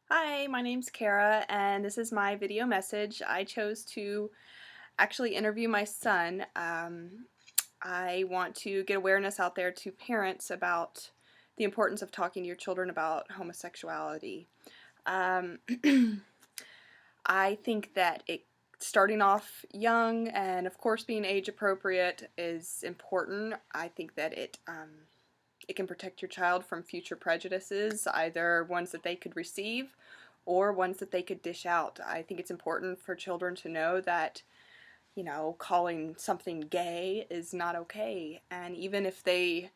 Hi, my name's Kara, and this is my video message. I chose to actually interview my son. I want to get awareness out there to parents about the importance of talking to your children about homosexuality. Um, I think that starting off young and, of course, being age appropriate is important. I think that it can protect your child from future prejudices, either ones that they could receive or ones that they could dish out. I think it's important for children to know that, calling something gay is not okay. And even if they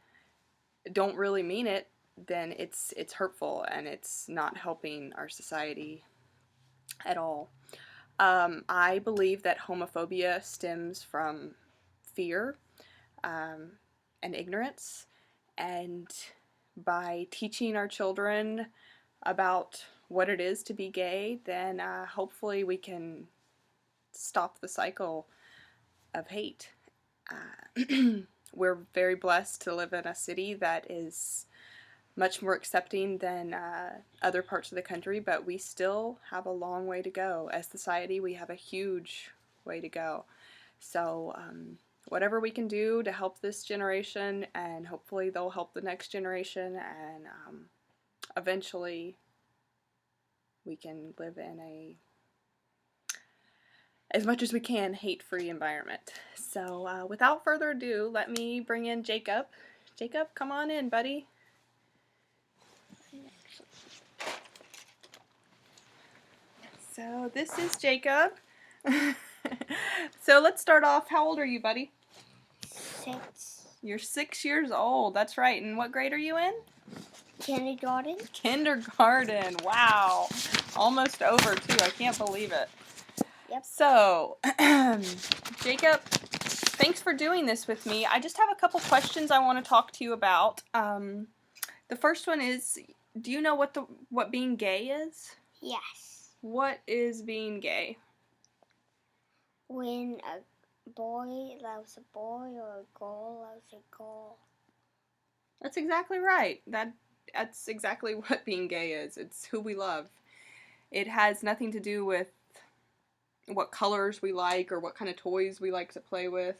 don't really mean it, then it's hurtful and it's not helping our society at all. I believe that homophobia stems from fear um, and ignorance, and by teaching our children about what it is to be gay, then hopefully we can stop the cycle of hate. We're very blessed to live in a city that is much more accepting than other parts of the country, but we still have a long way to go. As a society, we have a huge way to go. So, whatever we can do to help this generation, and hopefully they'll help the next generation, and eventually we can live in as much as we can, hate-free environment. So, without further ado, let me bring in Jacob. Jacob, come on in, buddy. So, this is Jacob. So, let's start off. How old are you, buddy? 6. You're 6 years old. That's right. And what grade are you in? Kindergarten. Kindergarten. Wow. Almost over, too. I can't believe it. Yep. So, Jacob, thanks for doing this with me. I just have a couple questions I want to talk to you about. The first one is, do you know what being gay is? Yes. What is being gay? When a boy loves a boy or a girl loves a girl. That's exactly right. That's exactly what being gay is. It's who we love. It has nothing to do with what colors we like or what kind of toys we like to play with.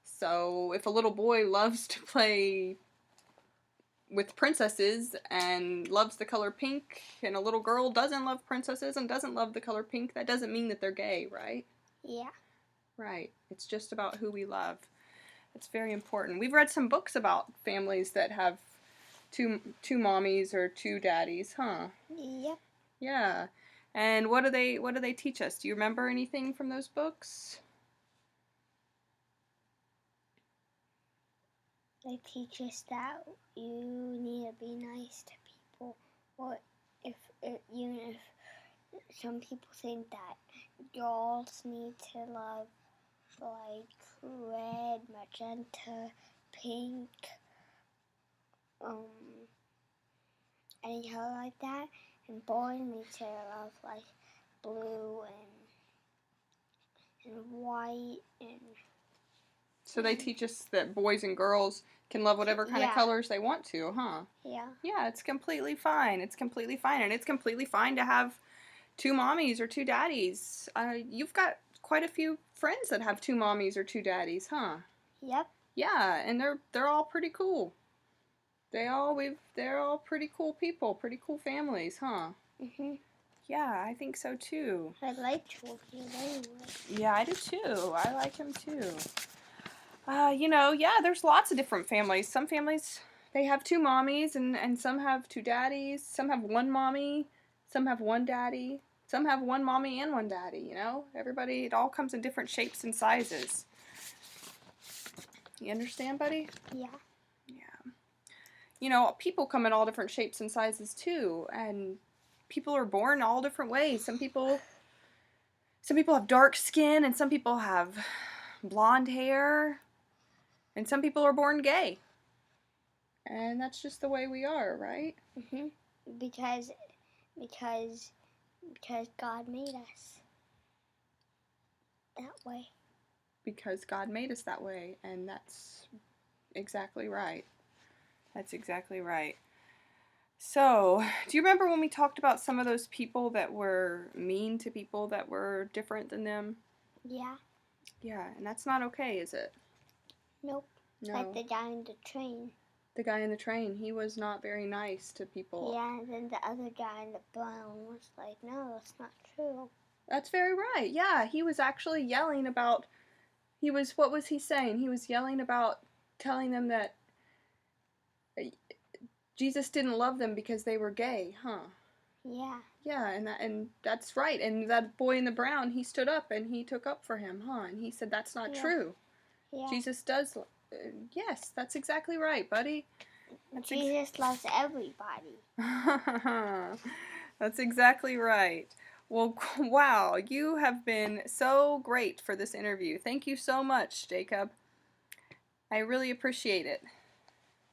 So if a little boy loves to play with princesses and loves the color pink, and a little girl doesn't love princesses and doesn't love the color pink, that doesn't mean that they're gay, right? Yeah. Right. It's just about who we love. It's very important. We've read some books about families that have two mommies or two daddies, huh? Yep. Yeah. And what do they teach us? Do you remember anything from those books? They teach us that you need to be nice to people. Or even if some people think that girls need to love like red, magenta, pink, any color like that, and boys need to love like blue and white and. So they teach us that boys and girls can love whatever kind of colors they want to, huh? Yeah. Yeah, it's completely fine. It's completely fine, and it's completely fine to have two mommies or two daddies. You've got quite a few friends that have two mommies or two daddies, huh? Yep. Yeah, and they're all pretty cool. They're all pretty cool people, pretty cool families, huh? Mhm. Yeah, I think so too. I like children anyway. Yeah, I do too. I like them too. Yeah, there's lots of different families. Some families, they have two mommies, and some have two daddies. Some have one mommy. Some have one daddy. Some have one mommy and one daddy, Everybody, it all comes in different shapes and sizes. You understand, buddy? Yeah. Yeah. People come in all different shapes and sizes too, and people are born all different ways. Some people have dark skin, and some people have blonde hair, and some people are born gay. And that's just the way we are, right? Mhm. Because God made us that way. Because God made us that way, and that's exactly right. That's exactly right. So, do you remember when we talked about some of those people that were mean to people that were different than them? Yeah. Yeah, and that's not okay, is it? Nope. Like No. the guy in the train. The guy in the train, he was not very nice to people. Yeah, and then the other guy in the brown was like, no, that's not true. That's very right. Yeah, he was actually yelling about, what was he saying? He was yelling about telling them that Jesus didn't love them because they were gay, huh? Yeah. Yeah, and that's right. And that boy in the brown, he stood up and he took up for him, huh? And he said that's not Yeah. true. Yeah. Jesus does. Yes, that's exactly right, buddy. Jesus loves everybody. That's exactly right. Well, wow, you have been so great for this interview. Thank you so much, Jacob. I really appreciate it.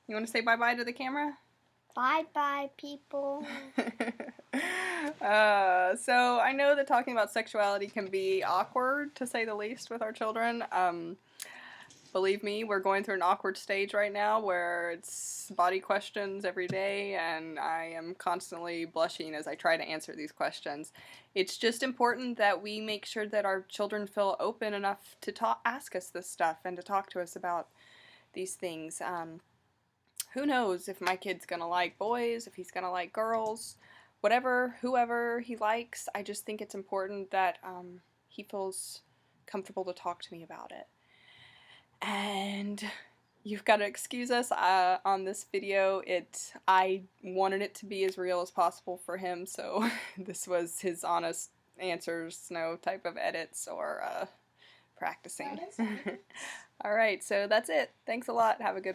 You want to say bye-bye to the camera? Bye-bye, people. So I know that talking about sexuality can be awkward, to say the least, with our children. Believe me, we're going through an awkward stage right now where it's body questions every day, and I am constantly blushing as I try to answer these questions. It's just important that we make sure that our children feel open enough to ask us this stuff and to talk to us about these things. Who knows if my kid's gonna like boys, if he's gonna like girls, whatever, whoever he likes. I just think it's important that he feels comfortable to talk to me about it. And you've got to excuse us on this video. I wanted it to be as real as possible for him, so this was his honest answers, no type of edits or practicing. Alright, so that's it. Thanks a lot. Have a good one.